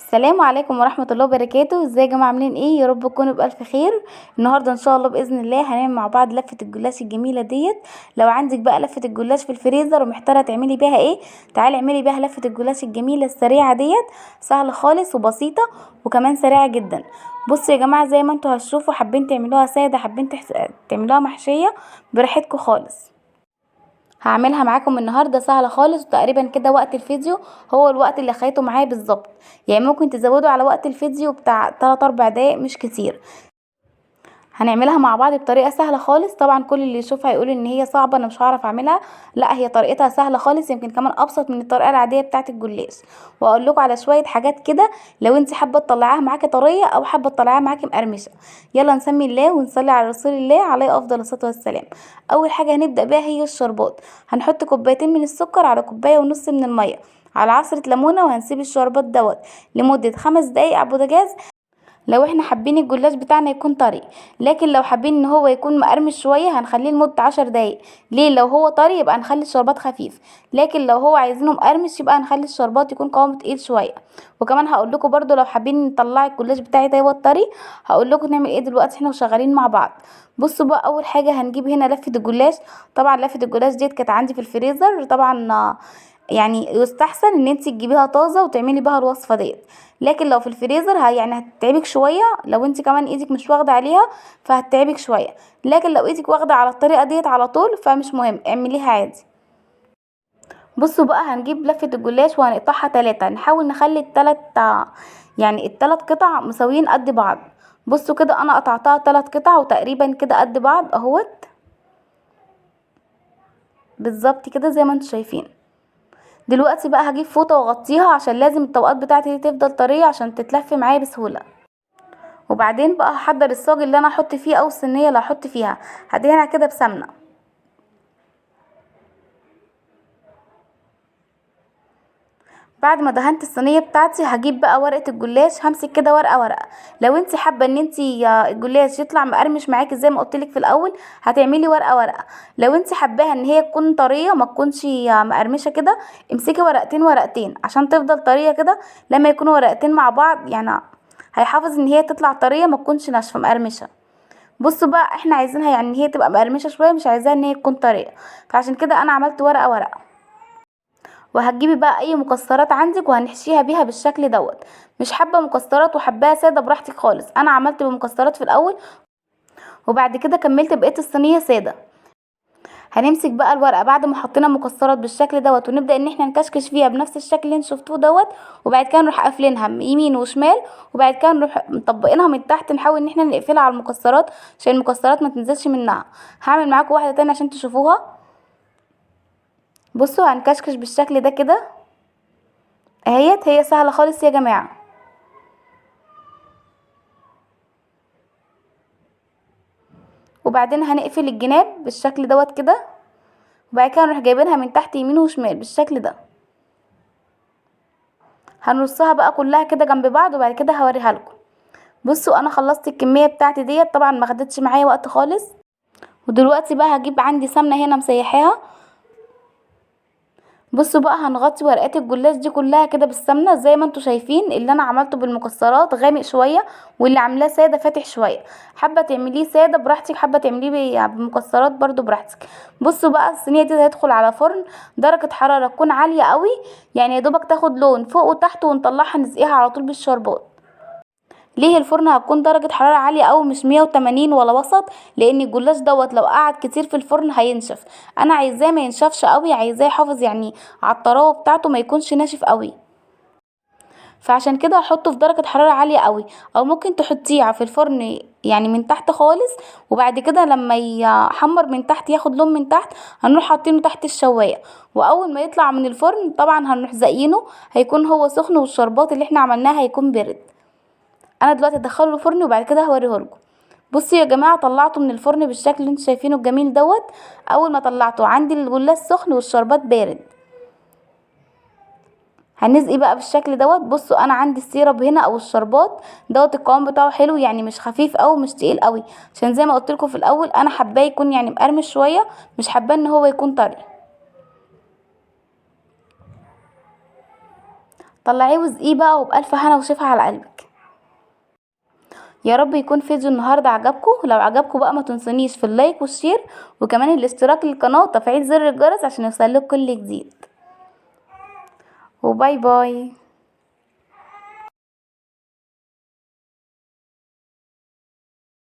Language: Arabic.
السلام عليكم ورحمة الله وبركاته. ازاي يا جماعة عاملين ايه؟ يا رب تكونوا بألف خير. النهاردة ان شاء الله بإذن الله هنعمل مع بعض لفة الجلاش الجميلة ديت. لو عندك بقى لفة الجلاش في الفريزر ومحتارة تعملي بيها ايه، تعالي اعملي بيها لفة الجلاش الجميلة السريعة ديت. سهلة خالص وبسيطة وكمان سريعة جدا. بصوا يا جماعة، زي ما انتوا هتشوفوا، حابين تعملوها سادة، حابين تعملوها محشية، براحتكم خالص. هعملها معاكم النهارده سهله خالص، وتقريبا كده وقت الفيديو هو الوقت اللي خيته معايا بالظبط. يعني ممكن تزودوا على وقت الفيديو بتاع 3 4 دقايق، مش كتير. هنعملها مع بعض بطريقه سهله خالص. طبعا كل اللي يشوفها يقول ان هي صعبه، انا مش هعرف اعملها. لا، هي طريقتها سهله خالص، يمكن كمان ابسط من الطريقه العاديه بتاعه الجلاش. واقول لكم على شويه حاجات كده لو انت حابه تطلعيها معاكي طريه او حابه تطلعيها معاكي مقرمشه. يلا نسمي الله ونصلي على رسول الله عليه افضل الصلاه والسلام. اول حاجه هنبدا بيها هي الشربات. هنحط كوبايتين من السكر على كوبايه ونص من الميه على عصره ليمونه، وهنسيب الشربات دوت لمده 5 دقايق على البوتاجاز. لو احنا حابين الجلاش بتاعنا يكون طري، لكن لو حابين ان هو يكون مقرمش شويه هنخليه لمده 10 دقايق. ليه؟ لو هو طري يبقى نخلي الشربات خفيف، لكن لو هو عايزينه مقرمش يبقى هنخلي الشربات يكون قوامه تقيل شويه. وكمان هقول لكم برضو لو حابين نطلع الجلاش بتاعي ده هو الطري، هقول لكم نعمل ايه دلوقتي احنا وشغالين مع بعض. بصوا بقى، اول حاجه هنجيب هنا لفه الجلاش. طبعا لفه الجلاش ديت كانت عندي في الفريزر طبعا. يعني يستحسن ان انت تجيبيها طازه وتعملي بها الوصفه ديت. لكن لو في الفريزر يعني هتتعبك شويه، لو انت كمان ايدك مش واخده عليها فهتتعبك شويه. لكن لو ايدك واخده على الطريقه ديت على طول فمش مهم، اعمليها عادي. بصوا بقى، هنجيب لفه الجلاش وهنقطعها 3. نحاول نخلي التلات قطع مساويين قد بعض. بصوا كده، انا قطعتها 3 قطع وتقريبا كده قد بعض اهوت. بالظبط كده زي ما انتوا شايفين. دلوقتي بقى هجيب فوطه واغطيها، عشان لازم الطبقات بتاعتي دي تفضل طريه عشان تتلف معايا بسهوله. وبعدين بقى هحضر الصاج اللي انا هحط فيه او الصينيه اللي هحط فيها. هدهنها كده بسمنه. بعد ما دهنت الصينيه بتاعتي هجيب بقى ورقه الجلاش، همسك كده ورقه ورقه. لو انت حابه ان انت الجلاش يطلع مقرمش معاكي زي ما قلتلك في الاول، هتعملي ورقه ورقه. لو انت حباها ان هي تكون طريه ما تكونش مقرمشه كده، امسكي ورقتين ورقتين عشان تفضل طريه كده. لما يكونوا ورقتين مع بعض يعني هيحافظ ان هي تطلع طريه، ما تكونش ناشفه مقرمشه. بصوا بقى، احنا عايزينها يعني ان هي تبقى مقرمشه شويه، مش عايزاها ان هي تكون طريه. فعشان كده انا عملت ورقه ورقه. وهتجيبي بقى اي مكسرات عندك وهنحشيها بيها بالشكل دوت. مش حابه مكسرات وحباها ساده براحتك خالص، انا عملت بمكسرات في الاول وبعد كده كملت بقيه الصينيه ساده. هنمسك بقى الورقه بعد ما حطينا مكسرات بالشكل دوت، ونبدا ان احنا نكشكش فيها بنفس الشكل اللي انتوا شفتوه دوت. وبعد كده نروح قافلينها يمين وشمال، وبعد كده نروح مطبقينها من تحت، نحاول ان احنا نقفلها على المكسرات عشان المكسرات ما تنزلش منها. هعمل معاكم واحده تانية عشان تشوفوها. بصوا، هنكشكش بالشكل ده كده اهيت. هي سهله خالص يا جماعه. وبعدين هنقفل الجناب بالشكل دوت كده، وبعد كده نروح جايبينها من تحت يمين وشمال بالشكل ده. هنرصها بقى كلها كده جنب بعض وبعد كده هوريها لكم. بصوا، انا خلصت الكميه بتاعتي ديت، طبعا ما خدتش معايا وقت خالص. ودلوقتي بقى هجيب عندي سمنه هنا مسيحاها. بصوا بقى، هنغطي ورقات الجلاش دي كلها كده بالسمنه زي ما انتوا شايفين. اللي انا عملته بالمكسرات غامق شويه، واللي عاملاه ساده فاتح شويه. حابه تعمليه ساده براحتك، حابه تعمليه بمكسرات برضو براحتك. بصوا بقى، الصينيه دي هتدخل على فرن درجه حراره تكون عاليه قوي، يعني يا دوبك تاخد لون فوق وتحت، ونطلعها نسقيها على طول بالشربات. ليه الفرن هتكون درجة حرارة عالية أوي مش 180 ولا وسط؟ لأن الجلاش دوت لو قعد كتير في الفرن هينشف. أنا عايزاه ما ينشفش أوي، عايزاه يحافظ يعني على الطراوة بتاعته، ما يكونش ناشف أوي. فعشان كده هحطه في درجة حرارة عالية أوي. أو ممكن تحطيه في الفرن يعني من تحت خالص، وبعد كده لما يحمر من تحت ياخد لون من تحت هنروح حاطينه تحت الشواية. وأول ما يطلع من الفرن طبعا هنروح زقينه، هيكون هو سخن والشربات اللي احنا عملناه هيكون برد. انا دلوقتي هدخله الفرن وبعد كده هوريهولكم. بصوا يا جماعه، طلعته من الفرن بالشكل اللي انتوا شايفينه الجميل دوت. اول ما طلعته عندي الجلاش سخن والشربات بارد. هنسقي بقى بالشكل دوت. بصوا، انا عندي السيرب هنا او الشربات دوت القوام بتاعه حلو، يعني مش خفيف او مش تقيل قوي، عشان زي ما قلت لكم في الاول انا حباه يكون يعني مقرمش شويه، مش حباه ان هو يكون طري. طلعيه وزقيه بقى، وبألف هنا وشفا على قلبك. يا رب يكون فيديو النهارده عجبكم. لو عجبكم بقى ما تنسونيش في اللايك والشير، وكمان الاشتراك للقناه وتفعيل زر الجرس عشان يوصلك كل جديد. وباي باي.